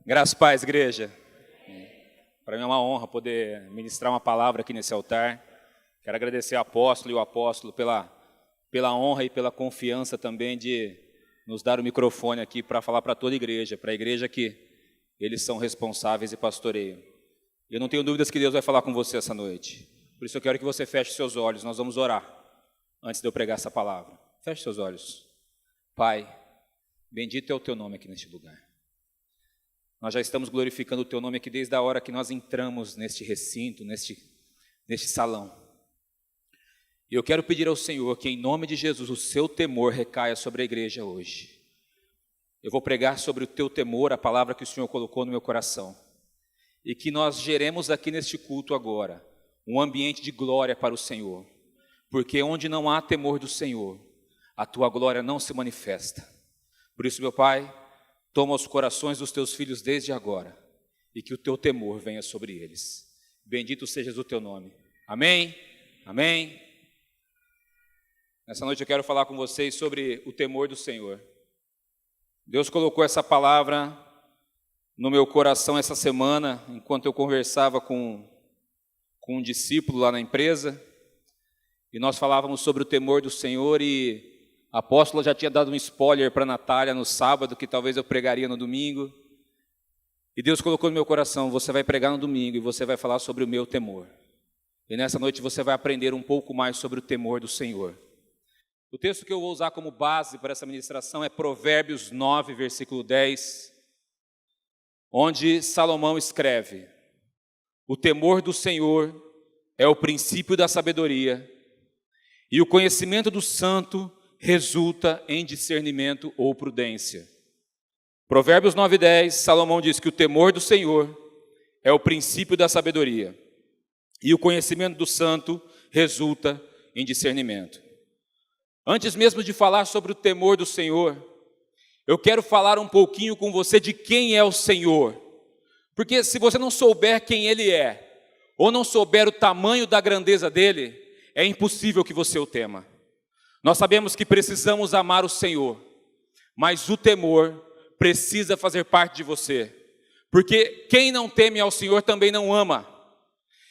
Graças e paz, igreja. Para mim é uma honra poder ministrar uma palavra aqui nesse altar. Quero agradecer ao apóstolo e o apóstolo pela honra e pela confiança também de nos dar o microfone aqui para falar para toda a igreja, para a igreja que eles são responsáveis e pastoreiam. Eu não tenho dúvidas que Deus vai falar com você essa noite. Por isso eu quero que você feche seus olhos, nós vamos orar antes de eu pregar essa palavra. Feche seus olhos. Pai, bendito é o teu nome aqui neste lugar. Nós já estamos glorificando o teu nome aqui desde a hora que nós entramos neste recinto, neste salão. E eu quero pedir ao Senhor que em nome de Jesus o seu temor recaia sobre a igreja hoje. Eu vou pregar sobre o teu temor, a palavra que o Senhor colocou no meu coração. E que nós geremos aqui neste culto agora um ambiente de glória para o Senhor. Porque onde não há temor do Senhor, a tua glória não se manifesta. Por isso, meu Pai, toma os corações dos teus filhos desde agora, e que o teu temor venha sobre eles. Bendito sejas o teu nome. Amém? Amém? Nessa noite eu quero falar com vocês sobre o temor do Senhor. Deus colocou essa palavra no meu coração essa semana, enquanto eu conversava com um discípulo lá na empresa, e nós falávamos sobre o temor do Senhor, e a apóstola já tinha dado um spoiler para a Natália no sábado, que talvez eu pregaria no domingo. E Deus colocou no meu coração, você vai pregar no domingo e você vai falar sobre o meu temor. E nessa noite você vai aprender um pouco mais sobre o temor do Senhor. O texto que eu vou usar como base para essa ministração é Provérbios 9, versículo 10, onde Salomão escreve: o temor do Senhor é o princípio da sabedoria, e o conhecimento do santo resulta em discernimento ou prudência. Provérbios 9:10, Salomão diz que o temor do Senhor é o princípio da sabedoria, e o conhecimento do santo resulta em discernimento. Antes mesmo de falar sobre o temor do Senhor, eu quero falar um pouquinho com você de quem é o Senhor. Porque se você não souber quem Ele é, ou não souber o tamanho da grandeza dEle, é impossível que você o tema. Nós sabemos que precisamos amar o Senhor, mas o temor precisa fazer parte de você, porque quem não teme ao Senhor também não ama.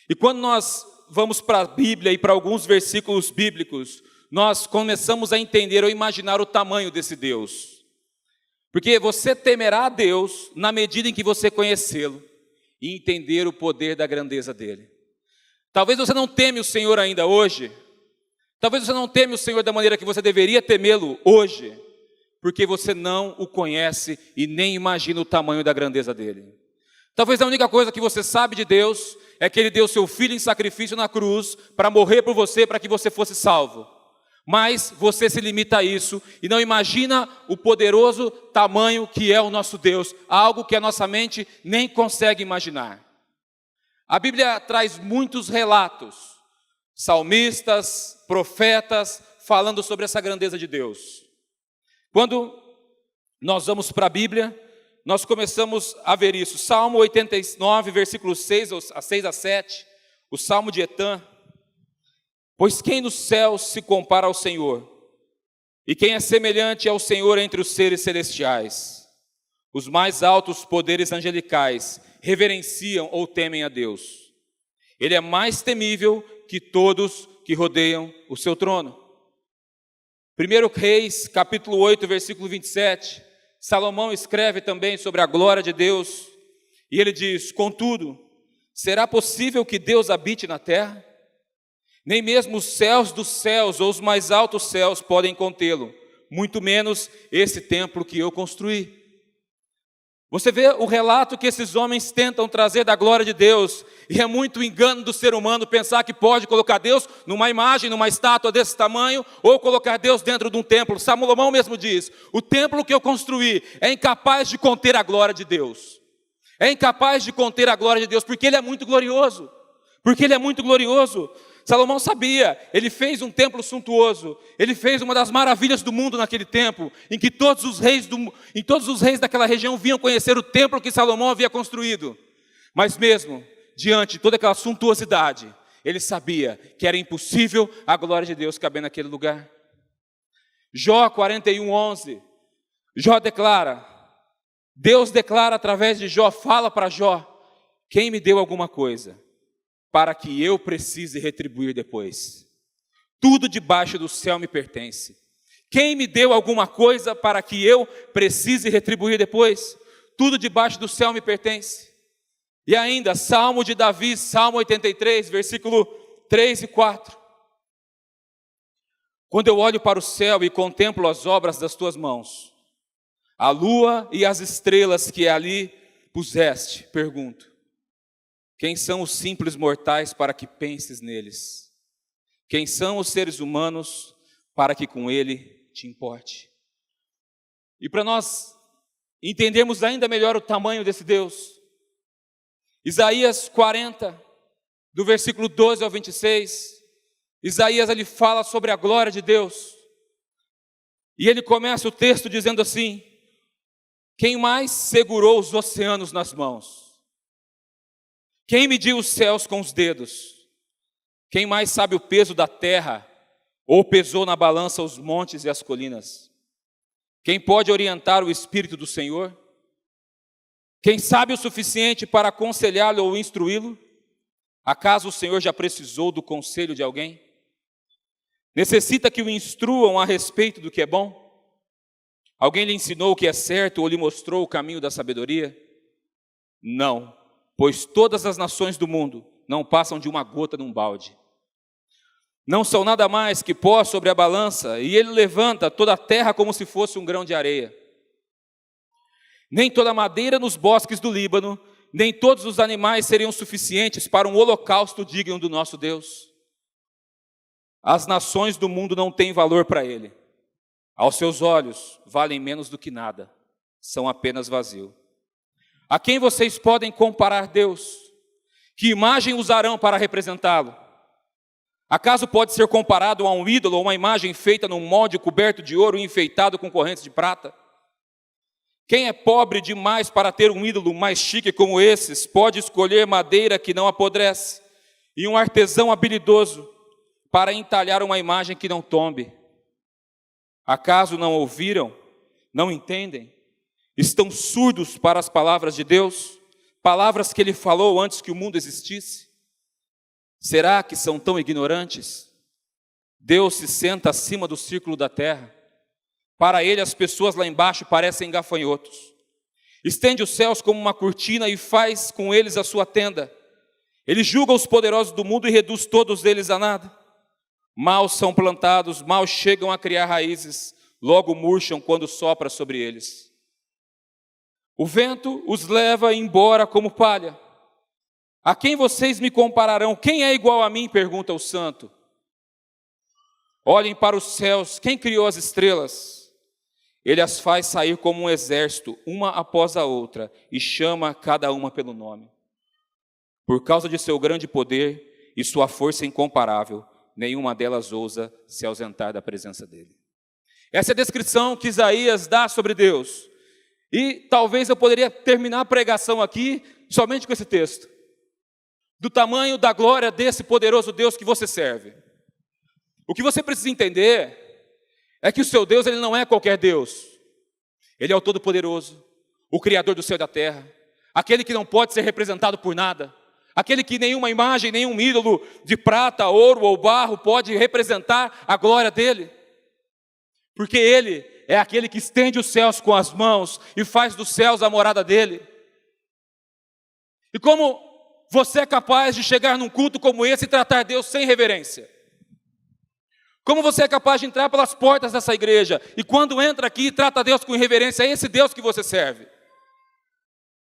E quando nós vamos para a Bíblia e para alguns versículos bíblicos, nós começamos a entender ou imaginar o tamanho desse Deus. Porque você temerá a Deus na medida em que você conhecê-lo e entender o poder da grandeza dEle. Talvez você não teme o Senhor ainda hoje. Talvez você não teme o Senhor da maneira que você deveria temê-lo hoje, porque você não o conhece e nem imagina o tamanho da grandeza dEle. Talvez a única coisa que você sabe de Deus é que Ele deu seu Filho em sacrifício na cruz para morrer por você, para que você fosse salvo. Mas você se limita a isso e não imagina o poderoso tamanho que é o nosso Deus, algo que a nossa mente nem consegue imaginar. A Bíblia traz muitos relatos, salmistas, profetas, falando sobre essa grandeza de Deus. Quando nós vamos para a Bíblia, nós começamos a ver isso. Salmo 89, versículos 6 a 7, o Salmo de Etã. Pois quem nos céus se compara ao Senhor? E quem é semelhante ao Senhor entre os seres celestiais? Os mais altos poderes angelicais reverenciam ou temem a Deus. Ele é mais temível que todos que rodeiam o seu trono. 1 Reis, capítulo 8, versículo 27, Salomão escreve também sobre a glória de Deus, e ele diz: contudo, será possível que Deus habite na terra? Nem mesmo os céus dos céus ou os mais altos céus podem contê-lo, muito menos esse templo que eu construí. Você vê o relato que esses homens tentam trazer da glória de Deus, e é muito engano do ser humano pensar que pode colocar Deus numa imagem, numa estátua desse tamanho, ou colocar Deus dentro de um templo. Salomão mesmo diz: o templo que eu construí é incapaz de conter a glória de Deus. É incapaz de conter a glória de Deus, porque Ele é muito glorioso. Porque Ele é muito glorioso. Salomão sabia, ele fez um templo suntuoso, ele fez uma das maravilhas do mundo naquele tempo, em que todos os reis daquela região vinham conhecer o templo que Salomão havia construído. Mas mesmo diante de toda aquela suntuosidade, ele sabia que era impossível a glória de Deus caber naquele lugar. Jó 41:11, Jó declara: Deus declara através de Jó, fala para Jó: quem me deu alguma coisa para que eu precise retribuir depois? Tudo debaixo do céu me pertence. Quem me deu alguma coisa para que eu precise retribuir depois? Tudo debaixo do céu me pertence. E ainda, Salmo de Davi, Salmo 83, versículo 3 e 4. Quando eu olho para o céu e contemplo as obras das tuas mãos, a lua e as estrelas que ali puseste, pergunto: quem são os simples mortais para que penses neles? Quem são os seres humanos para que com ele te importe? E para nós entendermos ainda melhor o tamanho desse Deus, Isaías 40, do versículo 12 ao 26, Isaías ele fala sobre a glória de Deus. E ele começa o texto dizendo assim: quem mais segurou os oceanos nas mãos? Quem mediu os céus com os dedos? Quem mais sabe o peso da terra, ou pesou na balança os montes e as colinas? Quem pode orientar o Espírito do Senhor? Quem sabe o suficiente para aconselhá-lo ou instruí-lo? Acaso o Senhor já precisou do conselho de alguém? Necessita que o instruam a respeito do que é bom? Alguém lhe ensinou o que é certo ou lhe mostrou o caminho da sabedoria? Não, pois todas as nações do mundo não passam de uma gota num balde. Não são nada mais que pó sobre a balança, e ele levanta toda a terra como se fosse um grão de areia. Nem toda a madeira nos bosques do Líbano, nem todos os animais seriam suficientes para um holocausto digno do nosso Deus. As nações do mundo não têm valor para ele. Aos seus olhos, valem menos do que nada, são apenas vazio. A quem vocês podem comparar Deus? Que imagem usarão para representá-lo? Acaso pode ser comparado a um ídolo ou uma imagem feita num molde coberto de ouro e enfeitado com correntes de prata? Quem é pobre demais para ter um ídolo mais chique como esses, pode escolher madeira que não apodrece e um artesão habilidoso para entalhar uma imagem que não tombe. Acaso não ouviram? Não entendem? Estão surdos para as palavras de Deus? Palavras que Ele falou antes que o mundo existisse? Será que são tão ignorantes? Deus se senta acima do círculo da terra. Para Ele as pessoas lá embaixo parecem gafanhotos. Estende os céus como uma cortina e faz com eles a sua tenda. Ele julga os poderosos do mundo e reduz todos eles a nada. Mal são plantados, mal chegam a criar raízes, logo murcham quando sopra sobre eles. O vento os leva embora como palha. A quem vocês me compararão? Quem é igual a mim? Pergunta o santo. Olhem para os céus, quem criou as estrelas? Ele as faz sair como um exército, uma após a outra, e chama cada uma pelo nome. Por causa de seu grande poder e sua força incomparável, nenhuma delas ousa se ausentar da presença dele. Essa é a descrição que Isaías dá sobre Deus. E talvez eu poderia terminar a pregação aqui somente com esse texto. Do tamanho da glória desse poderoso Deus que você serve. O que você precisa entender é que o seu Deus, ele não é qualquer Deus. Ele é o Todo-Poderoso, o Criador do céu e da terra, aquele que não pode ser representado por nada, aquele que nenhuma imagem, nenhum ídolo de prata, ouro ou barro pode representar a glória dele. Porque ele é aquele que estende os céus com as mãos e faz dos céus a morada dele. E como você é capaz de chegar num culto como esse e tratar Deus sem reverência? Como você é capaz de entrar pelas portas dessa igreja e quando entra aqui e trata Deus com irreverência, é esse Deus que você serve?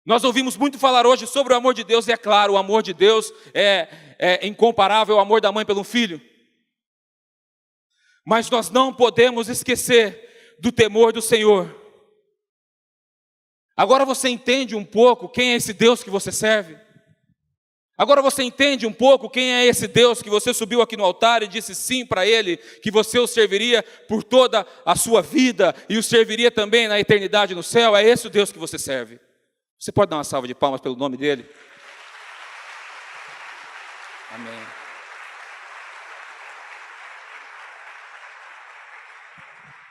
Nós ouvimos muito falar hoje sobre o amor de Deus, e é claro, o amor de Deus é incomparável ao amor da mãe pelo filho. Mas nós não podemos esquecer do temor do Senhor. Agora você entende um pouco quem é esse Deus que você serve? Agora você entende um pouco quem é esse Deus que você subiu aqui no altar e disse sim para Ele, que você o serviria por toda a sua vida e o serviria também na eternidade no céu? É esse o Deus que você serve. Você pode dar uma salva de palmas pelo nome dEle? Amém.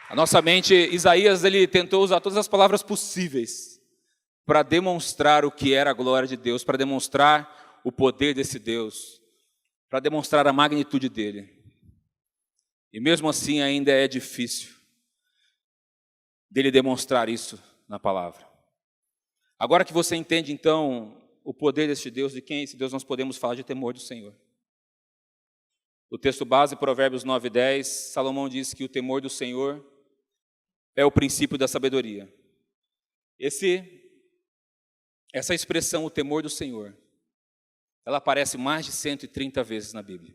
A nossa mente, Isaías, ele tentou usar todas as palavras possíveis para demonstrar o que era a glória de Deus, para demonstrar o poder desse Deus, para demonstrar a magnitude dele. E mesmo assim ainda é difícil dele demonstrar isso na palavra. Agora que você entende então o poder deste Deus, de quem é esse Deus, nós podemos falar de temor do Senhor. O texto base, Provérbios 9:10, Salomão diz que o temor do Senhor é o princípio da sabedoria. Essa expressão, o temor do Senhor, ela aparece mais de 130 vezes na Bíblia.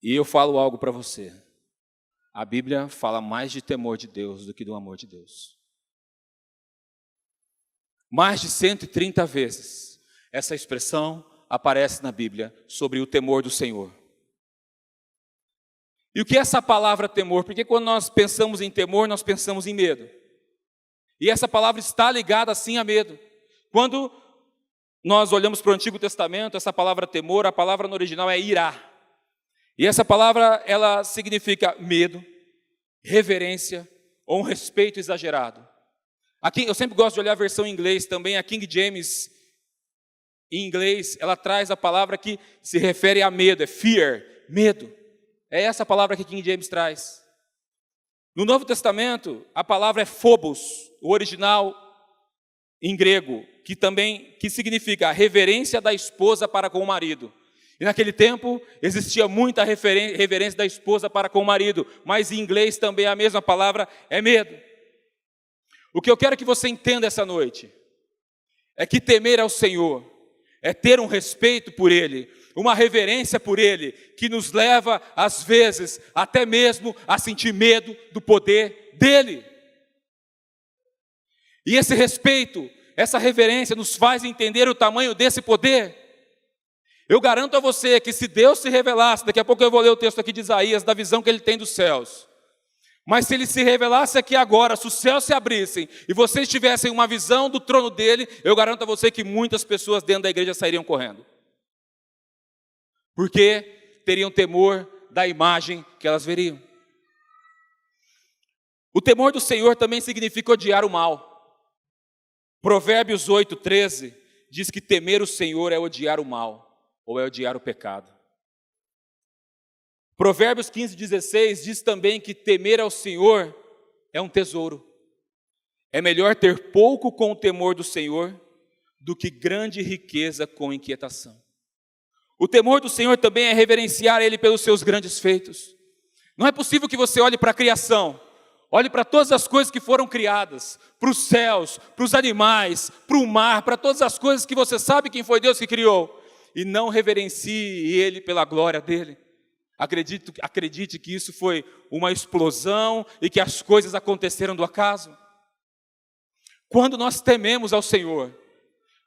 E eu falo algo para você. A Bíblia fala mais de temor de Deus do que do amor de Deus. Mais de 130 vezes essa expressão aparece na Bíblia sobre o temor do Senhor. E o que é essa palavra temor? Porque quando nós pensamos em temor, nós pensamos em medo. E essa palavra está ligada sim a medo. Quando nós olhamos para o Antigo Testamento, essa palavra temor, a palavra no original é irá. E essa palavra, ela significa medo, reverência ou um respeito exagerado. Aqui, eu sempre gosto de olhar a versão em inglês também, a King James, em inglês, ela traz a palavra que se refere a medo, é fear, medo. É essa palavra que King James traz. No Novo Testamento, a palavra é phobos, o original em grego, que significa a reverência da esposa para com o marido. E naquele tempo, existia muita reverência da esposa para com o marido, mas em inglês também a mesma palavra é medo. O que eu quero que você entenda essa noite é que temer ao Senhor é ter um respeito por Ele, uma reverência por Ele, que nos leva, às vezes, até mesmo a sentir medo do poder dEle. E esse respeito, essa reverência nos faz entender o tamanho desse poder. Eu garanto a você que se Deus se revelasse, daqui a pouco eu vou ler o texto aqui de Isaías, da visão que Ele tem dos céus. Mas se Ele se revelasse aqui agora, se os céus se abrissem e vocês tivessem uma visão do trono dEle, eu garanto a você que muitas pessoas dentro da igreja sairiam correndo. Porque teriam temor da imagem que elas veriam. O temor do Senhor também significa odiar o mal. Provérbios 8:13 diz que temer o Senhor é odiar o mal, ou é odiar o pecado. Provérbios 15:16 diz também que temer ao Senhor é um tesouro. É melhor ter pouco com o temor do Senhor do que grande riqueza com inquietação. O temor do Senhor também é reverenciar Ele pelos seus grandes feitos. Não é possível que você olhe para a criação, olhe para todas as coisas que foram criadas, para os céus, para os animais, para o mar, para todas as coisas que você sabe quem foi Deus que criou, e não reverencie Ele pela glória dEle. Acredite que isso foi uma explosão e que as coisas aconteceram do acaso. Quando nós tememos ao Senhor,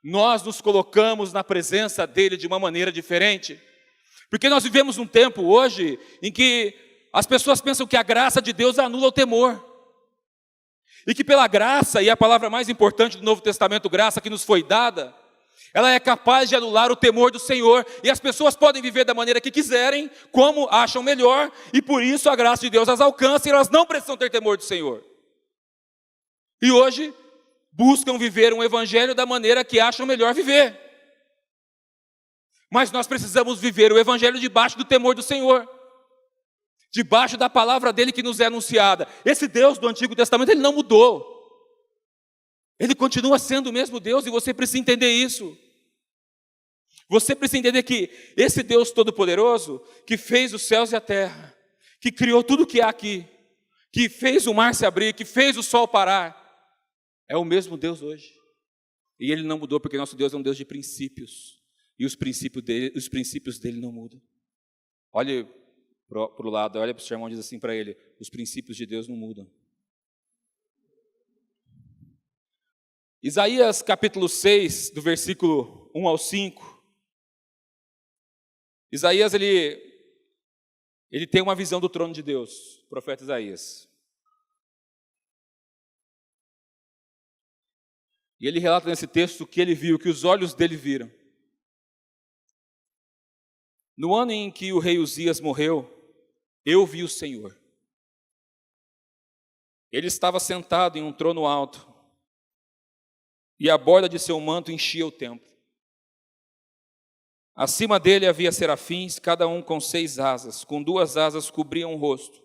nós nos colocamos na presença dEle de uma maneira diferente. Porque nós vivemos um tempo hoje em que as pessoas pensam que a graça de Deus anula o temor. E que pela graça, e a palavra mais importante do Novo Testamento, graça que nos foi dada, ela é capaz de anular o temor do Senhor. E as pessoas podem viver da maneira que quiserem, como acham melhor, e por isso a graça de Deus as alcança e elas não precisam ter temor do Senhor. E hoje buscam viver um evangelho da maneira que acham melhor viver. Mas nós precisamos viver o evangelho debaixo do temor do Senhor, debaixo da palavra dele que nos é anunciada. Esse Deus do Antigo Testamento, ele não mudou. Ele continua sendo o mesmo Deus e você precisa entender isso. Você precisa entender que esse Deus Todo-Poderoso, que fez os céus e a terra, que criou tudo o que há aqui, que fez o mar se abrir, que fez o sol parar, é o mesmo Deus hoje. E Ele não mudou porque nosso Deus é um Deus de princípios. E os princípios dele não mudam. Olhe para o lado, olha para o seu irmão e diz assim para ele: os princípios de Deus não mudam. Isaías capítulo 6, do versículo 1 ao 5. Isaías, ele tem uma visão do trono de Deus, o profeta Isaías. E ele relata nesse texto que ele viu, que os olhos dele viram. No ano em que o rei Uzias morreu, eu vi o Senhor. Ele estava sentado em um trono alto, e a borda de seu manto enchia o templo. Acima dele havia serafins, cada um com 6 asas. Com 2 asas cobriam o rosto,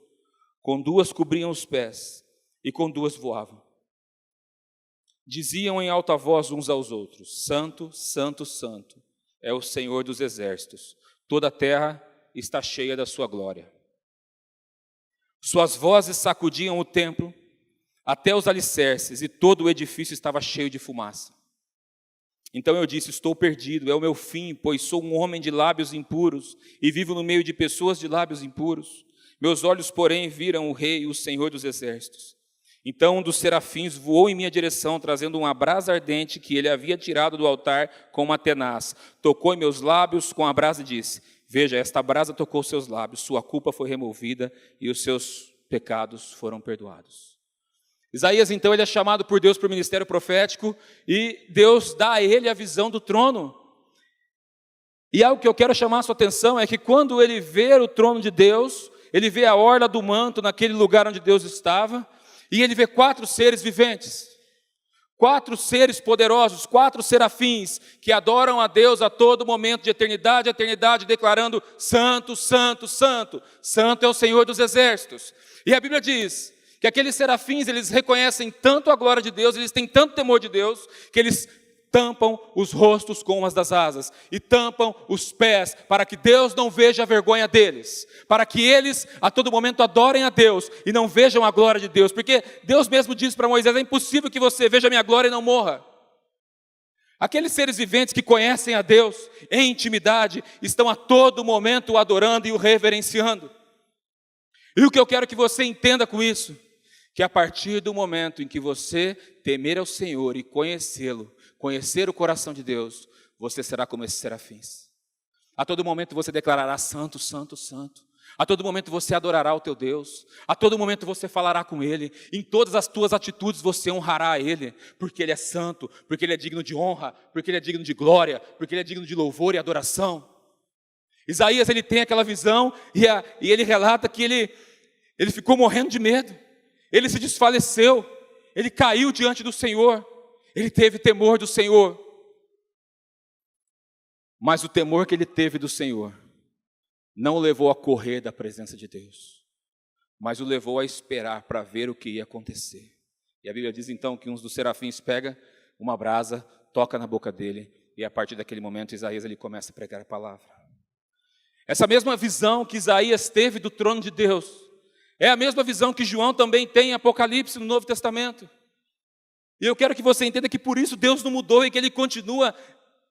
com 2 cobriam os pés, e com 2 voavam. Diziam em alta voz uns aos outros: Santo, Santo, Santo é o Senhor dos exércitos. Toda a terra está cheia da sua glória. Suas vozes sacudiam o templo até os alicerces, e todo o edifício estava cheio de fumaça. Então eu disse: estou perdido, é o meu fim, pois sou um homem de lábios impuros e vivo no meio de pessoas de lábios impuros. Meus olhos, porém, viram o Rei, o Senhor dos exércitos. Então um dos serafins voou em minha direção, trazendo uma brasa ardente que ele havia tirado do altar com uma tenaz. Tocou em meus lábios com a brasa e disse: veja, esta brasa tocou seus lábios, sua culpa foi removida e os seus pecados foram perdoados. Isaías, então, ele é chamado por Deus para o ministério profético, e Deus dá a ele a visão do trono. E algo que eu quero chamar a sua atenção é que quando ele vê o trono de Deus, ele vê a orla do manto naquele lugar onde Deus estava, e ele vê 4 seres viventes, 4 seres poderosos, 4 serafins, que adoram a Deus a todo momento, de eternidade a eternidade, declarando: Santo, Santo, Santo, Santo é o Senhor dos exércitos. E a Bíblia diz que aqueles serafins, eles reconhecem tanto a glória de Deus, eles têm tanto temor de Deus, que eles tampam os rostos com umas das asas, e tampam os pés, para que Deus não veja a vergonha deles, para que eles a todo momento adorem a Deus, e não vejam a glória de Deus, porque Deus mesmo disse para Moisés: é impossível que você veja a minha glória e não morra. Aqueles seres viventes que conhecem a Deus em intimidade, estão a todo momento o adorando e o reverenciando. E o que eu quero que você entenda com isso, que a partir do momento em que você temer ao Senhor e conhecê-lo, conhecer o coração de Deus, você será como esses serafins. A todo momento você declarará: Santo, Santo, Santo. A todo momento você adorará o teu Deus. A todo momento você falará com Ele. Em todas as tuas atitudes você honrará a Ele, porque Ele é santo, porque Ele é digno de honra, porque Ele é digno de glória, porque Ele é digno de louvor e adoração. Isaías, ele tem aquela visão, e ele relata que ele ficou morrendo de medo. Ele se desfaleceu, ele caiu diante do Senhor, ele teve temor do Senhor. Mas o temor que ele teve do Senhor não o levou a correr da presença de Deus, mas o levou a esperar para ver o que ia acontecer. E a Bíblia diz então que um dos serafins pega uma brasa, toca na boca dele, e a partir daquele momento Isaías ele começa a pregar a palavra. Essa mesma visão que Isaías teve do trono de Deus é a mesma visão que João também tem em Apocalipse, no Novo Testamento. E eu quero que você entenda que por isso Deus não mudou, e que Ele continua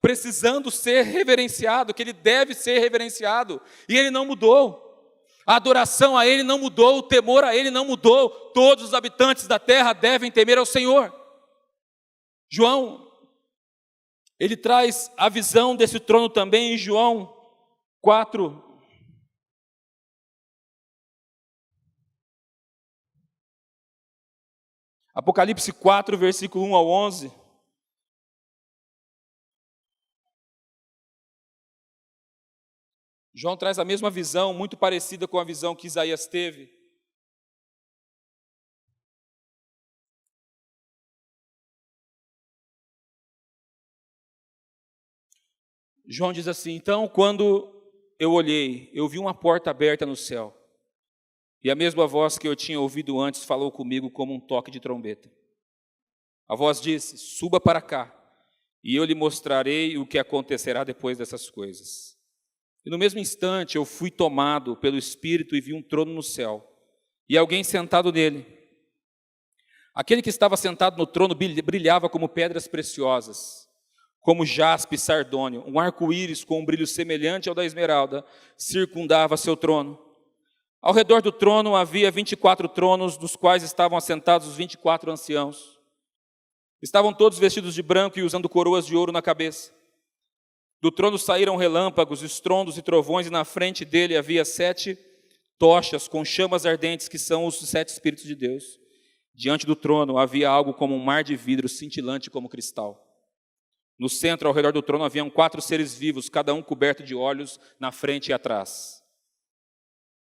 precisando ser reverenciado, que Ele deve ser reverenciado, e Ele não mudou. A adoração a Ele não mudou, o temor a Ele não mudou. Todos os habitantes da terra devem temer ao Senhor. João, ele traz a visão desse trono também em João 4. Apocalipse 4, versículo 1 ao 11. João traz a mesma visão, muito parecida com a visão que Isaías teve. João diz assim: então, quando eu olhei, eu vi uma porta aberta no céu. E a mesma voz que eu tinha ouvido antes falou comigo como um toque de trombeta. A voz disse: suba para cá, e eu lhe mostrarei o que acontecerá depois dessas coisas. E no mesmo instante eu fui tomado pelo Espírito e vi um trono no céu, e alguém sentado nele. Aquele que estava sentado no trono brilhava como pedras preciosas, como jaspe e sardônio. Um arco-íris com um brilho semelhante ao da esmeralda circundava seu trono. Ao redor do trono havia 24 tronos, nos quais estavam assentados os 24 anciãos. Estavam todos vestidos de branco e usando coroas de ouro na cabeça. Do trono saíram relâmpagos, estrondos e trovões, e na frente dele havia 7 tochas com chamas ardentes, que são os 7 Espíritos de Deus. Diante do trono havia algo como um mar de vidro, cintilante como cristal. No centro, ao redor do trono, haviam 4 seres vivos, cada um coberto de olhos na frente e atrás.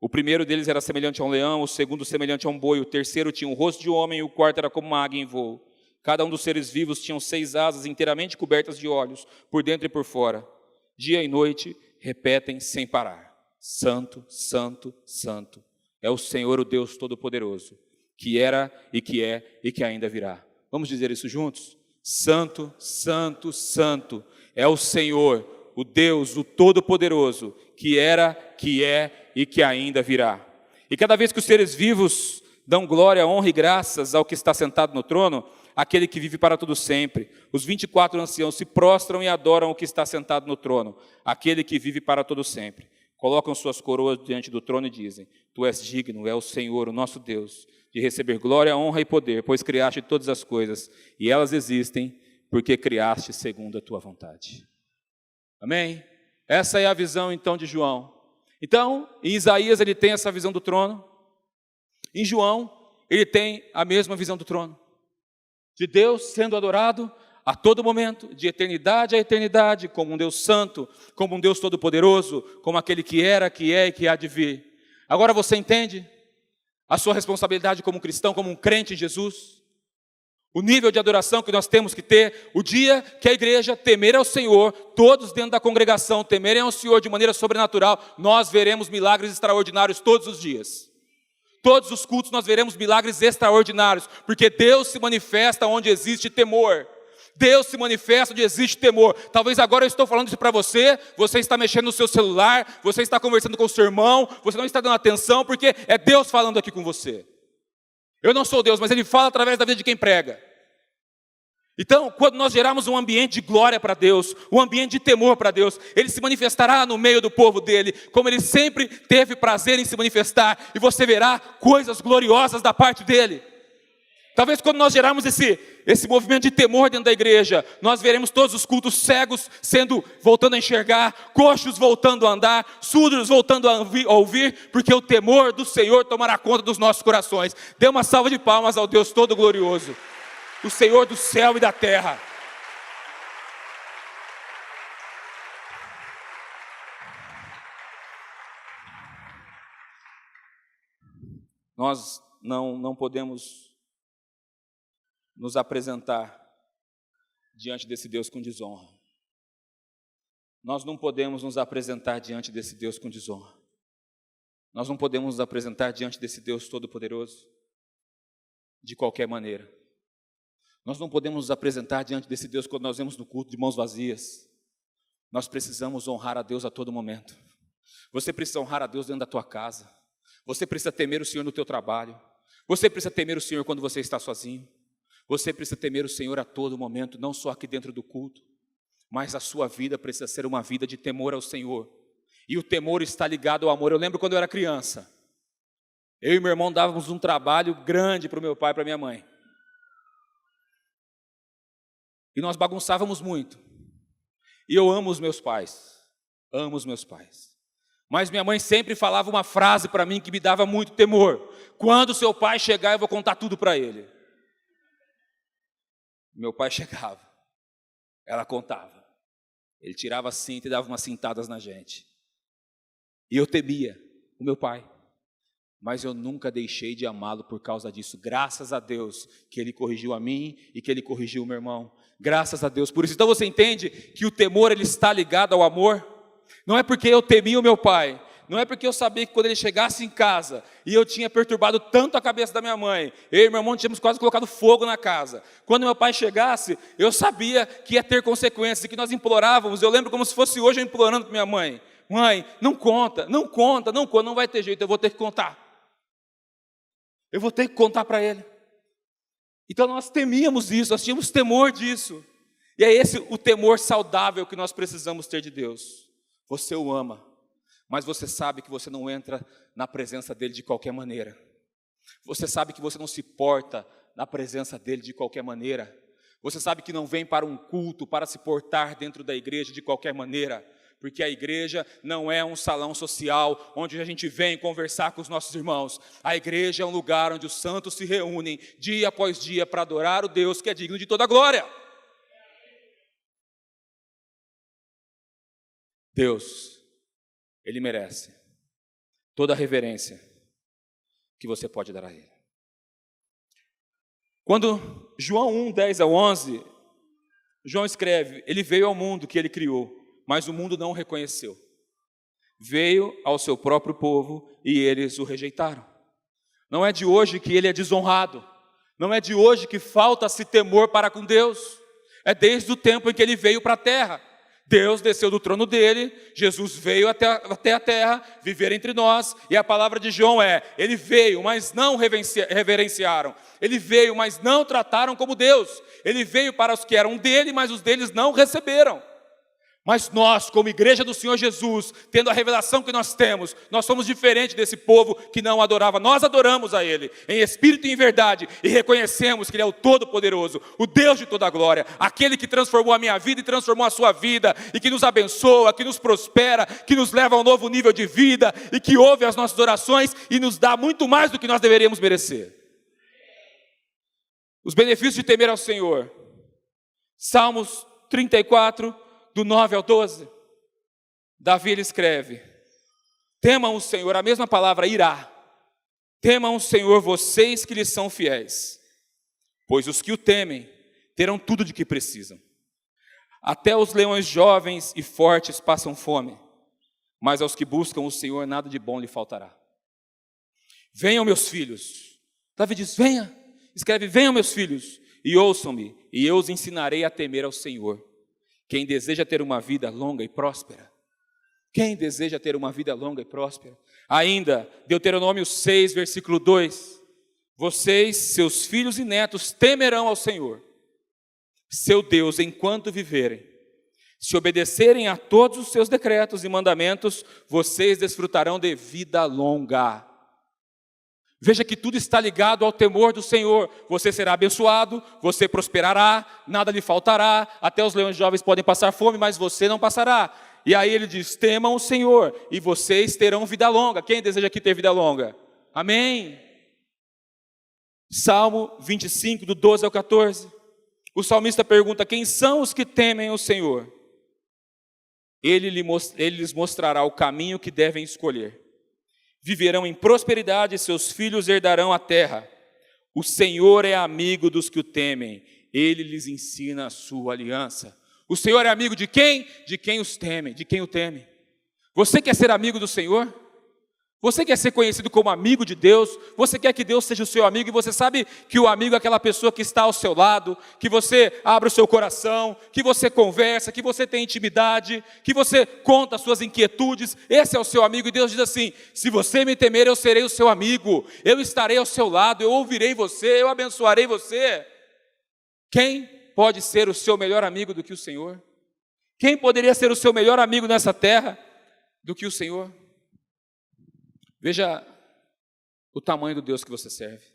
O primeiro deles era semelhante a um leão, o segundo semelhante a um boi, o terceiro tinha o rosto de homem e o quarto era como uma águia em voo. Cada um dos seres vivos tinha 6 asas inteiramente cobertas de olhos, por dentro e por fora. Dia e noite repetem sem parar: Santo, Santo, Santo é o Senhor, o Deus Todo-Poderoso, que era e que é e que ainda virá. Vamos dizer isso juntos? Santo, Santo, Santo é o Senhor, o Deus, o Todo-Poderoso, que era, que é e que ainda virá. E cada vez que os seres vivos dão glória, honra e graças ao que está sentado no trono, aquele que vive para todo sempre, os 24 anciãos se prostram e adoram o que está sentado no trono, aquele que vive para todo sempre. Colocam suas coroas diante do trono e dizem: Tu és digno, é o Senhor, o nosso Deus, de receber glória, honra e poder, pois criaste todas as coisas, e elas existem porque criaste segundo a tua vontade. Amém? Essa é a visão então de João. Então, em Isaías ele tem essa visão do trono. Em João, ele tem a mesma visão do trono. De Deus sendo adorado a todo momento, de eternidade a eternidade, como um Deus santo, como um Deus todo-poderoso, como aquele que era, que é e que há de vir. Agora você entende a sua responsabilidade como cristão, como um crente em Jesus? O nível de adoração que nós temos que ter, o dia que a igreja temer ao Senhor, todos dentro da congregação temerem ao Senhor de maneira sobrenatural, nós veremos milagres extraordinários todos os dias. Todos os cultos nós veremos milagres extraordinários, porque Deus se manifesta onde existe temor. Deus se manifesta onde existe temor. Talvez agora eu estou falando isso para você, você está mexendo no seu celular, você está conversando com o seu irmão, você não está dando atenção, porque é Deus falando aqui com você. Eu não sou Deus, mas Ele fala através da vida de quem prega. Então, quando nós gerarmos um ambiente de glória para Deus, um ambiente de temor para Deus, Ele se manifestará no meio do povo dEle, como Ele sempre teve prazer em se manifestar, e você verá coisas gloriosas da parte dEle. Talvez quando nós gerarmos esse movimento de temor dentro da igreja, nós veremos todos os cultos cegos voltando a enxergar, coxos voltando a andar, surdos voltando a ouvir, porque o temor do Senhor tomará conta dos nossos corações. Dê uma salva de palmas ao Deus Todo-Glorioso, o Senhor do céu e da terra. Nós não podemos nos apresentar diante desse Deus com desonra. Nós não podemos nos apresentar diante desse Deus com desonra. Nós não podemos nos apresentar diante desse Deus Todo-Poderoso de qualquer maneira. Nós não podemos nos apresentar diante desse Deus quando nós vemos no culto de mãos vazias. Nós precisamos honrar a Deus a todo momento. Você precisa honrar a Deus dentro da tua casa. Você precisa temer o Senhor no teu trabalho. Você precisa temer o Senhor quando você está sozinho. Você precisa temer o Senhor a todo momento, não só aqui dentro do culto, mas a sua vida precisa ser uma vida de temor ao Senhor. E o temor está ligado ao amor. Eu lembro quando eu era criança, eu e meu irmão dávamos um trabalho grande para o meu pai e para a minha mãe. E nós bagunçávamos muito. E eu amo os meus pais. Amo os meus pais. Mas minha mãe sempre falava uma frase para mim que me dava muito temor. Quando seu pai chegar, eu vou contar tudo para ele. Meu pai chegava. Ela contava. Ele tirava a cinta e dava umas cintadas na gente. E eu temia o meu pai. Mas eu nunca deixei de amá-lo por causa disso. Graças a Deus que Ele corrigiu a mim e que Ele corrigiu o meu irmão. Graças a Deus por isso. Então você entende que o temor ele está ligado ao amor? Não é porque eu temia o meu pai. Não é porque eu sabia que quando ele chegasse em casa e eu tinha perturbado tanto a cabeça da minha mãe, eu e meu irmão tínhamos quase colocado fogo na casa. Quando meu pai chegasse, eu sabia que ia ter consequências e que nós implorávamos. Eu lembro como se fosse hoje eu implorando para minha mãe. Mãe, não conta, não vai ter jeito, eu vou ter que contar. Eu vou ter que contar para ele. Então nós temíamos isso, nós tínhamos temor disso. E é esse o temor saudável que nós precisamos ter de Deus. Você o ama, mas você sabe que você não entra na presença dele de qualquer maneira. Você sabe que você não se porta na presença dele de qualquer maneira. Você sabe que não vem para um culto, para se portar dentro da igreja de qualquer maneira. Porque a igreja não é um salão social onde a gente vem conversar com os nossos irmãos. A igreja é um lugar onde os santos se reúnem dia após dia para adorar o Deus que é digno de toda a glória. Deus, Ele merece toda a reverência que você pode dar a Ele. Quando João 1, 10 ao 11, João escreve: Ele veio ao mundo que Ele criou, mas o mundo não o reconheceu. Veio ao seu próprio povo e eles o rejeitaram. Não é de hoje que Ele é desonrado. Não é de hoje que falta-se temor para com Deus. É desde o tempo em que Ele veio para a terra. Deus desceu do trono dele, Jesus veio até a terra, viver entre nós, e a palavra de João é: Ele veio, mas não reverenciaram. Ele veio, mas não trataram como Deus. Ele veio para os que eram dele, mas os deles não receberam. Mas nós, como igreja do Senhor Jesus, tendo a revelação que nós temos, nós somos diferentes desse povo que não adorava. Nós adoramos a Ele, em espírito e em verdade, e reconhecemos que Ele é o Todo-Poderoso, o Deus de toda a glória, aquele que transformou a minha vida e transformou a sua vida, e que nos abençoa, que nos prospera, que nos leva a um novo nível de vida, e que ouve as nossas orações e nos dá muito mais do que nós deveríamos merecer. Os benefícios de temer ao Senhor. Salmos 34, do 9 ao 12, Davi ele escreve: temam o Senhor, a mesma palavra irá, temam o Senhor vocês que lhes são fiéis, pois os que o temem terão tudo de que precisam. Até os leões jovens e fortes passam fome, mas aos que buscam o Senhor nada de bom lhe faltará. Venham meus filhos, Davi diz: venha, escreve: venham meus filhos e ouçam-me, e eu os ensinarei a temer ao Senhor. Quem deseja ter uma vida longa e próspera? Quem deseja ter uma vida longa e próspera? Ainda, Deuteronômio 6, versículo 2. Vocês, seus filhos e netos, temerão ao Senhor, seu Deus, enquanto viverem. Se obedecerem a todos os seus decretos e mandamentos, vocês desfrutarão de vida longa. Veja que tudo está ligado ao temor do Senhor. Você será abençoado, você prosperará, nada lhe faltará, até os leões jovens podem passar fome, mas você não passará. E aí ele diz: temam o Senhor, e vocês terão vida longa. Quem deseja aqui ter vida longa? Amém. Salmo 25, do 12 ao 14. O salmista pergunta: quem são os que temem o Senhor? Ele lhes mostrará o caminho que devem escolher. Viverão em prosperidade, seus filhos herdarão a terra. O Senhor é amigo dos que o temem, Ele lhes ensina a sua aliança. O Senhor é amigo de quem? De quem os teme, de quem o teme. Você quer ser amigo do Senhor? Você quer ser conhecido como amigo de Deus? Você quer que Deus seja o seu amigo? E você sabe que o amigo é aquela pessoa que está ao seu lado, que você abre o seu coração, que você conversa, que você tem intimidade, que você conta as suas inquietudes. Esse é o seu amigo. E Deus diz assim: se você me temer, eu serei o seu amigo. Eu estarei ao seu lado, eu ouvirei você, eu abençoarei você. Quem pode ser o seu melhor amigo do que o Senhor? Quem poderia ser o seu melhor amigo nessa terra do que o Senhor? Veja o tamanho do Deus que você serve.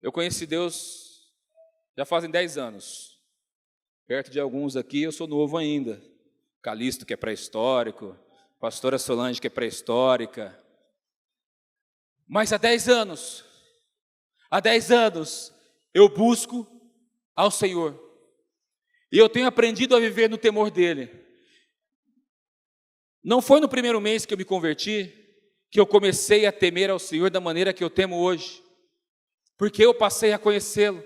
Eu conheci Deus já fazem 10 anos. Perto de alguns aqui, eu sou novo ainda. Calixto, que é pré-histórico. Pastora Solange, que é pré-histórica. Mas há 10 anos, eu busco ao Senhor. E eu tenho aprendido a viver no temor dEle. Não foi no primeiro mês que eu me converti que eu comecei a temer ao Senhor da maneira que eu temo hoje, porque eu passei a conhecê-lo,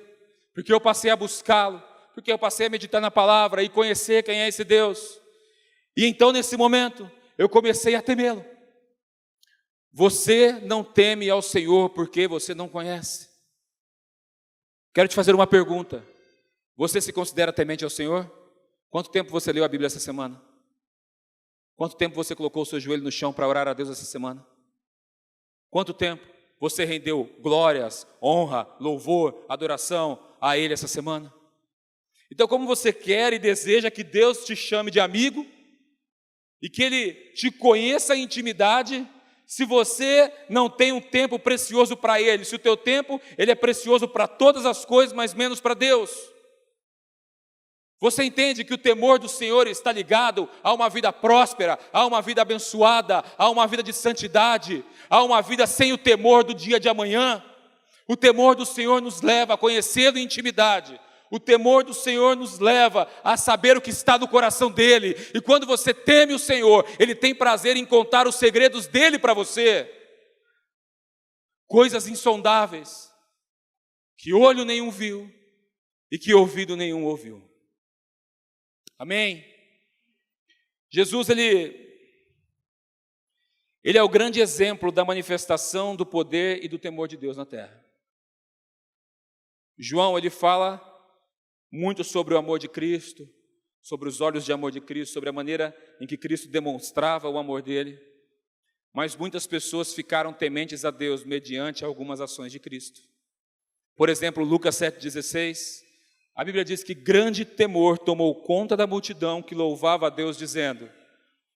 porque eu passei a buscá-lo, porque eu passei a meditar na palavra e conhecer quem é esse Deus. E então nesse momento eu comecei a temê-lo. Você não teme ao Senhor porque você não conhece. Quero te fazer uma pergunta: você se considera temente ao Senhor? Quanto tempo você leu a Bíblia essa semana? Quanto tempo você colocou o seu joelho no chão para orar a Deus essa semana? Quanto tempo você rendeu glórias, honra, louvor, adoração a Ele essa semana? Então, como você quer e deseja que Deus te chame de amigo e que Ele te conheça em intimidade, se você não tem um tempo precioso para Ele, se o teu tempo ele é precioso para todas as coisas, mas menos para Deus? Você entende que o temor do Senhor está ligado a uma vida próspera, a uma vida abençoada, a uma vida de santidade, a uma vida sem o temor do dia de amanhã? O temor do Senhor nos leva a conhecê-lo em intimidade. O temor do Senhor nos leva a saber o que está no coração dEle. E quando você teme o Senhor, Ele tem prazer em contar os segredos dEle para você. Coisas insondáveis, que olho nenhum viu e que ouvido nenhum ouviu. Amém? Jesus, Ele é o grande exemplo da manifestação do poder e do temor de Deus na terra. João, ele fala muito sobre o amor de Cristo, sobre os olhos de amor de Cristo, sobre a maneira em que Cristo demonstrava o amor dele. Mas muitas pessoas ficaram tementes a Deus mediante algumas ações de Cristo. Por exemplo, Lucas 7,16, a Bíblia diz que grande temor tomou conta da multidão que louvava a Deus, dizendo: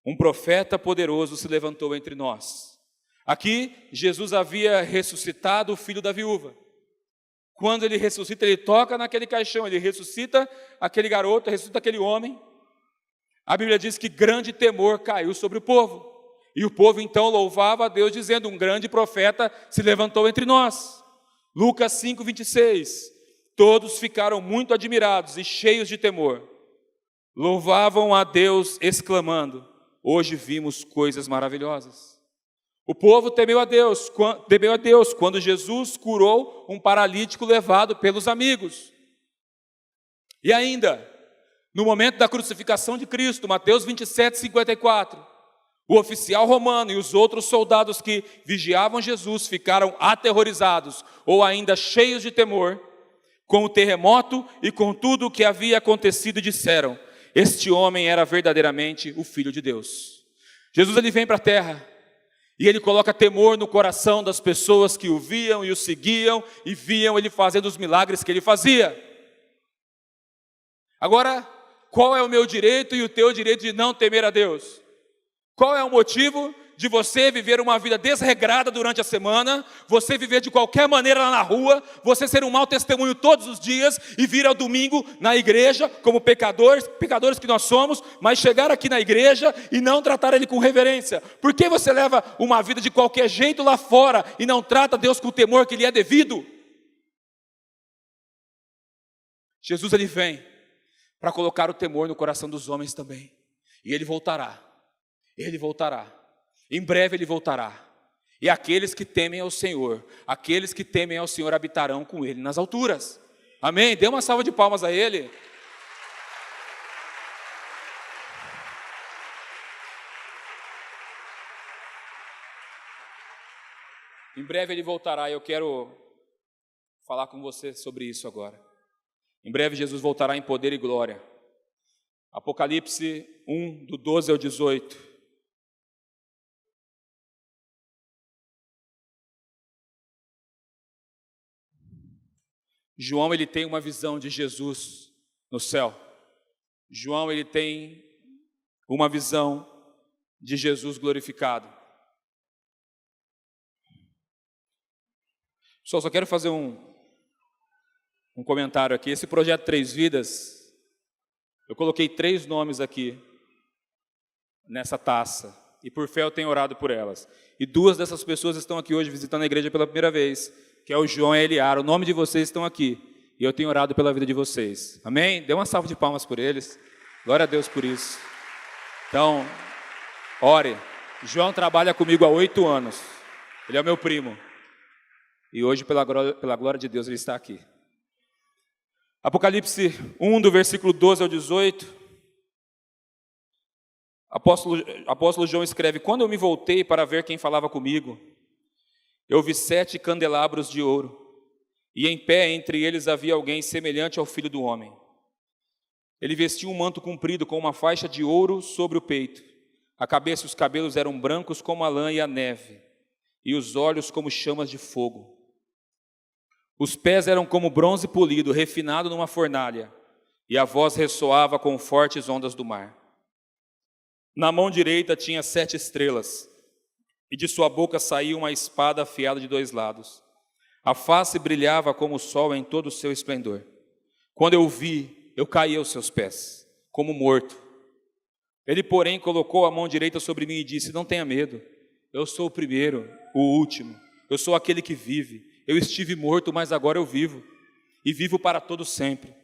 um profeta poderoso se levantou entre nós. Aqui, Jesus havia ressuscitado o filho da viúva. Quando ele ressuscita, ele toca naquele caixão, ele ressuscita aquele garoto, ressuscita aquele homem. A Bíblia diz que grande temor caiu sobre o povo. E o povo então louvava a Deus, dizendo: um grande profeta se levantou entre nós. Lucas 5,26. Todos ficaram muito admirados e cheios de temor. Louvavam a Deus, exclamando: hoje vimos coisas maravilhosas. O povo temeu a Deus quando Jesus curou um paralítico levado pelos amigos. E ainda, no momento da crucificação de Cristo, Mateus 27:54, o oficial romano e os outros soldados que vigiavam Jesus ficaram aterrorizados ou ainda cheios de temor com o terremoto e com tudo o que havia acontecido, e disseram: este homem era verdadeiramente o Filho de Deus. Jesus, ele vem para a terra e ele coloca temor no coração das pessoas que o viam e o seguiam e viam ele fazendo os milagres que ele fazia. Agora, qual é o meu direito e o teu direito de não temer a Deus? Qual é o motivo de você viver uma vida desregrada durante a semana, você viver de qualquer maneira lá na rua, você ser um mau testemunho todos os dias e vir ao domingo na igreja como pecadores que nós somos, mas chegar aqui na igreja e não tratar Ele com reverência? Por que você leva uma vida de qualquer jeito lá fora e não trata Deus com o temor que lhe é devido? Jesus, ele vem para colocar o temor no coração dos homens também. E ele voltará. Ele voltará. Em breve ele voltará. E aqueles que temem ao Senhor, aqueles que temem ao Senhor habitarão com ele nas alturas. Amém? Dê uma salva de palmas a ele. Em breve ele voltará. Eu quero falar com você sobre isso agora. Em breve Jesus voltará em poder e glória. Apocalipse 1, do 12 ao 18. João, ele tem uma visão de Jesus no céu. João, ele tem uma visão de Jesus glorificado. Pessoal, só quero fazer um comentário aqui. Esse projeto 3 Vidas, eu coloquei 3 nomes aqui nessa taça. E por fé eu tenho orado por elas. E 2 dessas pessoas estão aqui hoje visitando a igreja pela primeira vez, que é o João e a Eliara. O nome de vocês estão aqui. E eu tenho orado pela vida de vocês. Amém? Dê uma salva de palmas por eles. Glória a Deus por isso. Então, ore. João trabalha comigo há 8 anos. Ele é o meu primo. E hoje, pela glória de Deus, ele está aqui. Apocalipse 1, do versículo 12 ao 18. Apóstolo João escreve: quando eu me voltei para ver quem falava comigo, eu vi 7 candelabros de ouro, e em pé entre eles havia alguém semelhante ao Filho do Homem. Ele vestia um manto comprido com uma faixa de ouro sobre o peito. A cabeça e os cabelos eram brancos como a lã e a neve, e os olhos como chamas de fogo. Os pés eram como bronze polido, refinado numa fornalha, e a voz ressoava com fortes ondas do mar. Na mão direita tinha 7 estrelas, e de sua boca saía uma espada afiada de 2 lados. A face brilhava como o sol em todo o seu esplendor. Quando eu o vi, eu caí aos seus pés, como morto. Ele, porém, colocou a mão direita sobre mim e disse: não tenha medo, eu sou o primeiro, o último, eu sou aquele que vive. Eu estive morto, mas agora eu vivo, e vivo para todo sempre.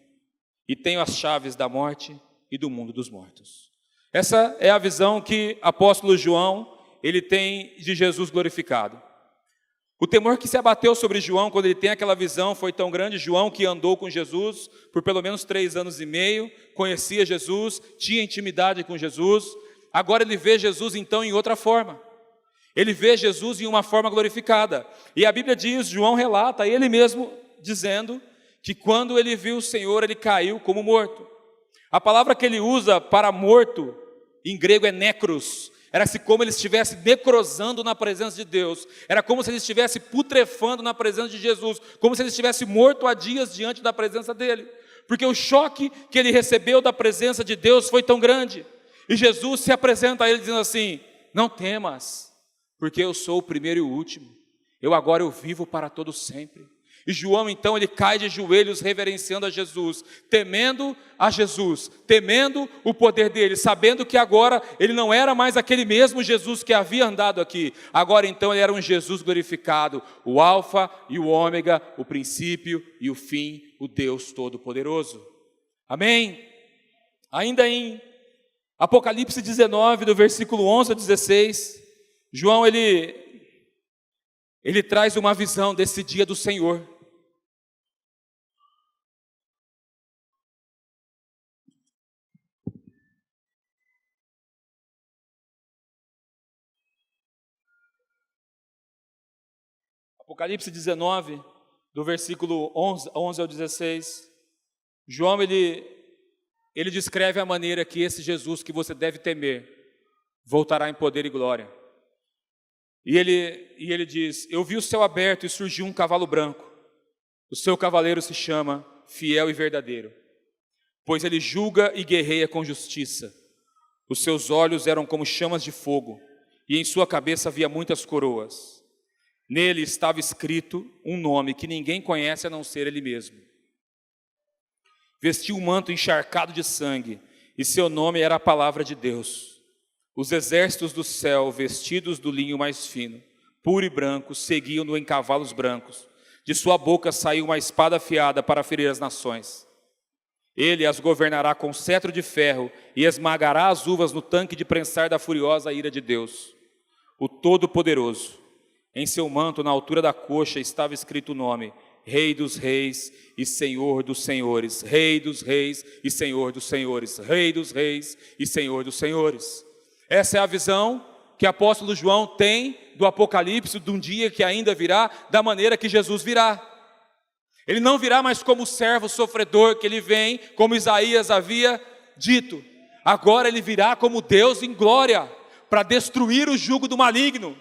e tenho as chaves da morte e do mundo dos mortos. Essa é a visão que o apóstolo João, ele tem de Jesus glorificado. O temor que se abateu sobre João quando ele tem aquela visão foi tão grande. João, que andou com Jesus por pelo menos 3 anos e meio, conhecia Jesus, tinha intimidade com Jesus. Agora ele vê Jesus então em outra forma. Ele vê Jesus em uma forma glorificada. E a Bíblia diz, João relata, ele mesmo dizendo que quando ele viu o Senhor, ele caiu como morto. A palavra que ele usa para morto, em grego é necros. Era como ele estivesse necrosando na presença de Deus. Era como se ele estivesse putrefando na presença de Jesus. Como se ele estivesse morto há dias diante da presença dele. Porque o choque que ele recebeu da presença de Deus foi tão grande. E Jesus se apresenta a ele dizendo assim: não temas, porque eu sou o primeiro e o último. Agora eu vivo para todo sempre. E João então ele cai de joelhos reverenciando a Jesus, temendo a Jesus, temendo o poder dele, sabendo que agora ele não era mais aquele mesmo Jesus que havia andado aqui. Agora então ele era um Jesus glorificado, o alfa e o ômega, o princípio e o fim, o Deus Todo-Poderoso. Amém? Ainda em Apocalipse 19, do versículo 11 a 16, João ele traz uma visão desse dia do Senhor. Apocalipse 19, do versículo 11 ao 16, João ele descreve a maneira que esse Jesus que você deve temer voltará em poder e glória. E ele diz: eu vi o céu aberto e surgiu um cavalo branco. O seu cavaleiro se chama Fiel e Verdadeiro, pois ele julga e guerreia com justiça. Os seus olhos eram como chamas de fogo, e em sua cabeça havia muitas coroas. Nele estava escrito um nome que ninguém conhece a não ser ele mesmo. Vestiu um manto encharcado de sangue, e seu nome era a Palavra de Deus. Os exércitos do céu, vestidos do linho mais fino, puro e branco, seguiam-no em cavalos brancos. De sua boca saiu uma espada afiada para ferir as nações. Ele as governará com cetro de ferro e esmagará as uvas no tanque de prensar da furiosa ira de Deus, o Todo-Poderoso. Em seu manto, na altura da coxa, estava escrito o nome: Rei dos Reis e Senhor dos Senhores. Rei dos Reis e Senhor dos Senhores. Rei dos Reis e Senhor dos Senhores. Essa é a visão que o apóstolo João tem do Apocalipse, de um dia que ainda virá, da maneira que Jesus virá. Ele não virá mais como servo sofredor que ele vem, como Isaías havia dito. Agora ele virá como Deus em glória, para destruir o jugo do maligno,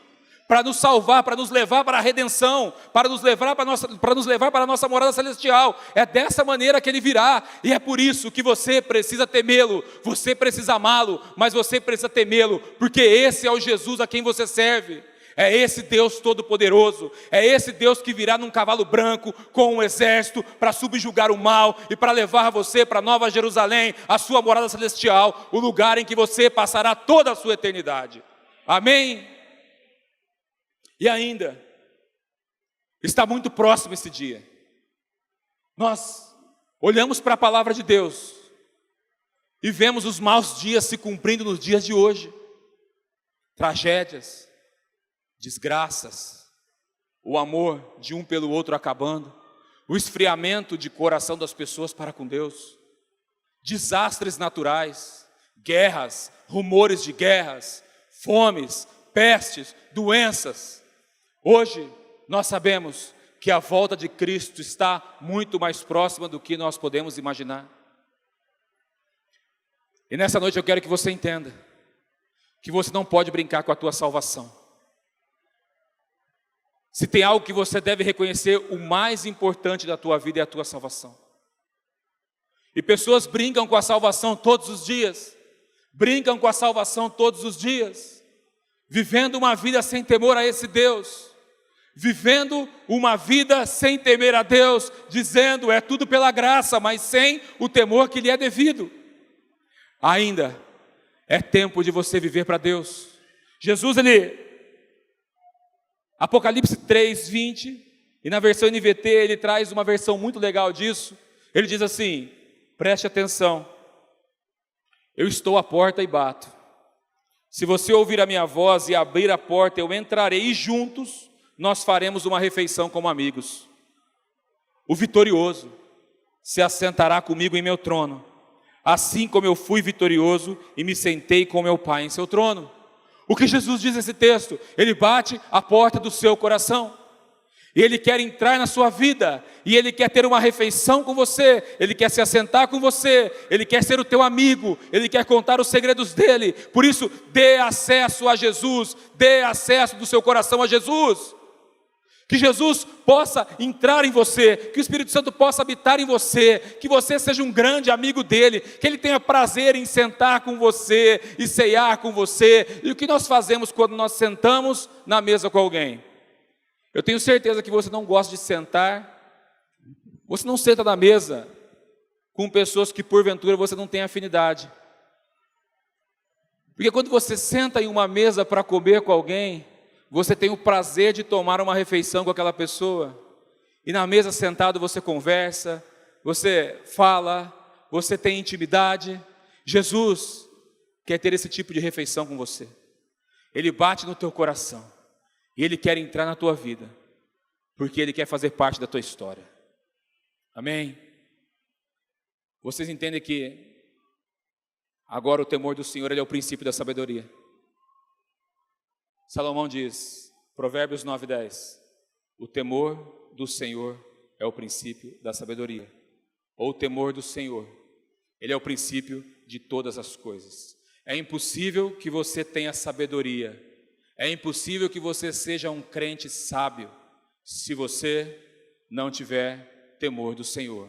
para nos salvar, para nos levar para a redenção, para nos levar para a nossa morada celestial. É dessa maneira que ele virá, e é por isso que você precisa temê-lo, você precisa amá-lo, mas você precisa temê-lo, porque esse é o Jesus a quem você serve. É esse Deus Todo-Poderoso, é esse Deus que virá num cavalo branco com um exército para subjugar o mal e para levar você para Nova Jerusalém, a sua morada celestial, o lugar em que você passará toda a sua eternidade. Amém? E ainda, está muito próximo esse dia. Nós olhamos para a palavra de Deus e vemos os maus dias se cumprindo nos dias de hoje. Tragédias, desgraças, o amor de um pelo outro acabando, o esfriamento de coração das pessoas para com Deus, desastres naturais, guerras, rumores de guerras, fomes, pestes, doenças. Hoje nós sabemos que a volta de Cristo está muito mais próxima do que nós podemos imaginar. E nessa noite eu quero que você entenda que você não pode brincar com a tua salvação. Se tem algo que você deve reconhecer, o mais importante da tua vida é a tua salvação. E pessoas brincam com a salvação todos os dias, brincam com a salvação todos os dias, vivendo uma vida sem temor a esse Deus, vivendo uma vida sem temer a Deus, dizendo é tudo pela graça, mas sem o temor que lhe é devido. Ainda é tempo de você viver para Deus. Jesus, Apocalipse 3, 20, e na versão NVT ele traz uma versão muito legal disso. Ele diz assim: preste atenção. Eu estou à porta e bato. Se você ouvir a minha voz e abrir a porta, eu entrarei e juntos nós faremos uma refeição como amigos. O vitorioso se assentará comigo em meu trono, assim como eu fui vitorioso e me sentei com meu Pai em seu trono. O que Jesus diz nesse texto? Ele bate a porta do seu coração. E Ele quer entrar na sua vida, e Ele quer ter uma refeição com você, Ele quer se assentar com você, Ele quer ser o teu amigo, Ele quer contar os segredos dEle. Por isso, dê acesso a Jesus, dê acesso do seu coração a Jesus. Que Jesus possa entrar em você, que o Espírito Santo possa habitar em você, que você seja um grande amigo dEle, que Ele tenha prazer em sentar com você e ceiar com você. E o que nós fazemos quando nós sentamos na mesa com alguém? Eu tenho certeza que você não gosta de sentar, você não senta na mesa com pessoas que porventura você não tem afinidade. Porque quando você senta em uma mesa para comer com alguém, você tem o prazer de tomar uma refeição com aquela pessoa. E na mesa sentado você conversa, você fala, você tem intimidade. Jesus quer ter esse tipo de refeição com você. Ele bate no teu coração. E Ele quer entrar na tua vida, porque Ele quer fazer parte da tua história. Amém? Vocês entendem que agora o temor do Senhor, ele é o princípio da sabedoria. Salomão diz, Provérbios 9:10, o temor do Senhor é o princípio da sabedoria. Ou o temor do Senhor, ele é o princípio de todas as coisas. É impossível que você tenha sabedoria, é impossível que você seja um crente sábio se você não tiver temor do Senhor.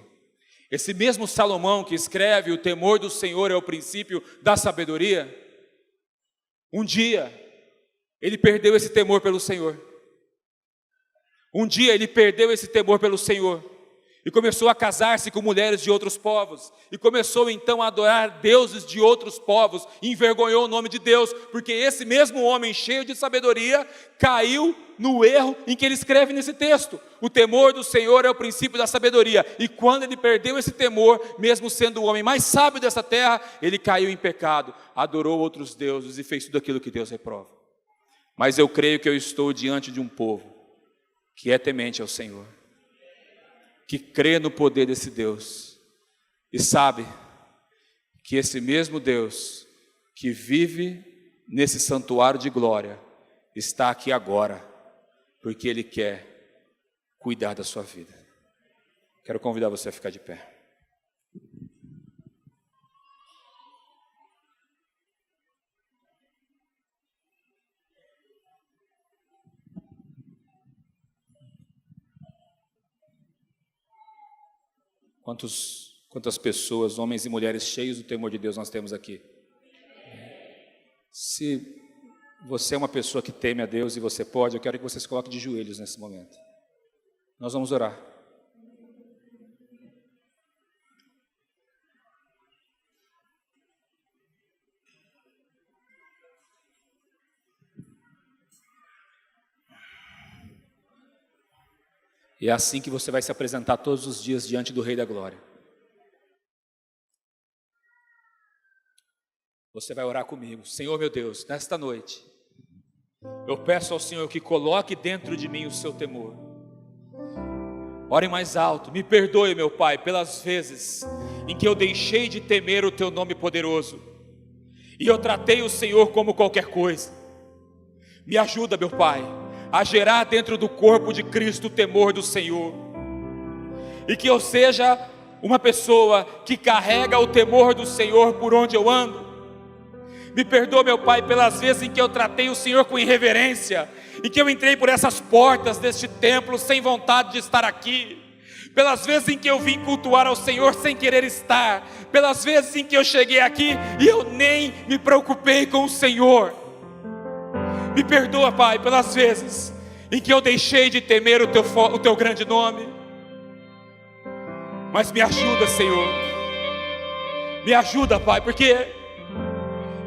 Esse mesmo Salomão que escreve o temor do Senhor é o princípio da sabedoria, um dia ele perdeu esse temor pelo Senhor. Um dia ele perdeu esse temor pelo Senhor e começou a casar-se com mulheres de outros povos, e começou então a adorar deuses de outros povos, e envergonhou o nome de Deus, porque esse mesmo homem cheio de sabedoria caiu no erro em que ele escreve nesse texto. O temor do Senhor é o princípio da sabedoria, e quando ele perdeu esse temor, mesmo sendo o homem mais sábio dessa terra, ele caiu em pecado, adorou outros deuses e fez tudo aquilo que Deus reprova. Mas eu creio que eu estou diante de um povo que é temente ao Senhor, que crê no poder desse Deus e sabe que esse mesmo Deus que vive nesse santuário de glória está aqui agora, porque Ele quer cuidar da sua vida. Quero convidar você a ficar de pé. Quantas pessoas, homens e mulheres cheios do temor de Deus nós temos aqui? Se você é uma pessoa que teme a Deus e você pode, eu quero que você se coloque de joelhos nesse momento. Nós vamos orar. E é assim que você vai se apresentar todos os dias diante do Rei da Glória. Você vai orar comigo. Senhor meu Deus, nesta noite, eu peço ao Senhor que coloque dentro de mim o seu temor. Ore mais alto. Me perdoe, meu Pai, pelas vezes em que eu deixei de temer o teu nome poderoso e eu tratei o Senhor como qualquer coisa. Me ajuda, meu Pai, a gerar dentro do corpo de Cristo o temor do Senhor, e que eu seja uma pessoa que carrega o temor do Senhor por onde eu ando. Me perdoa, meu Pai, pelas vezes em que eu tratei o Senhor com irreverência, e que eu entrei por essas portas deste templo sem vontade de estar aqui, pelas vezes em que eu vim cultuar ao Senhor sem querer estar, pelas vezes em que eu cheguei aqui e eu nem me preocupei com o Senhor. Me perdoa, Pai, pelas vezes em que eu deixei de temer o teu grande nome. Mas me ajuda, Senhor. Me ajuda, Pai, porque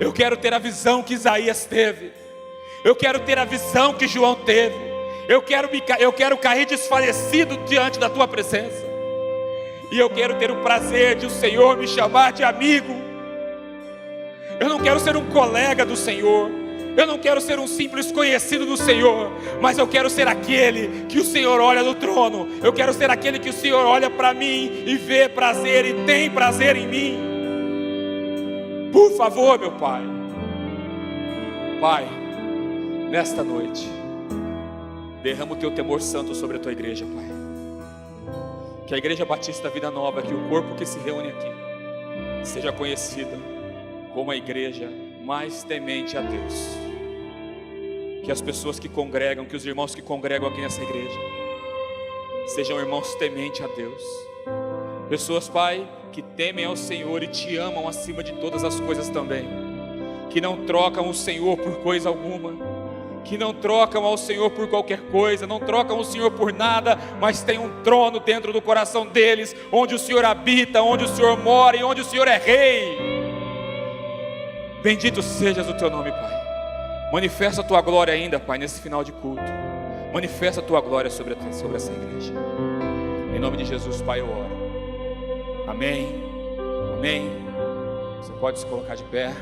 eu quero ter a visão que Isaías teve. Eu quero ter a visão que João teve. Eu quero cair desfalecido diante da tua presença. E eu quero ter o prazer de o Senhor me chamar de amigo. Eu não quero ser um colega do Senhor. Eu não quero ser um simples conhecido do Senhor, mas eu quero ser aquele que o Senhor olha do trono. Eu quero ser aquele que o Senhor olha para mim e vê prazer e tem prazer em mim. Por favor, meu Pai. Pai, nesta noite, derrama o teu temor santo sobre a tua igreja, Pai. Que a Igreja Batista Vida Nova, que o corpo que se reúne aqui, seja conhecida como a igreja mais temente a Deus. Que as pessoas que congregam, que os irmãos que congregam aqui nessa igreja, sejam irmãos tementes a Deus. Pessoas, Pai, que temem ao Senhor e te amam acima de todas as coisas também. Que não trocam o Senhor por coisa alguma. Que não trocam ao Senhor por qualquer coisa, não trocam o Senhor por nada, mas tem um trono dentro do coração deles, onde o Senhor habita, onde o Senhor mora e onde o Senhor é Rei. Bendito sejas o teu nome, Pai. Manifesta a tua glória ainda, Pai, nesse final de culto. Manifesta a tua glória sobre essa igreja. Em nome de Jesus, Pai, eu oro. Amém. Amém. Você pode se colocar de pé.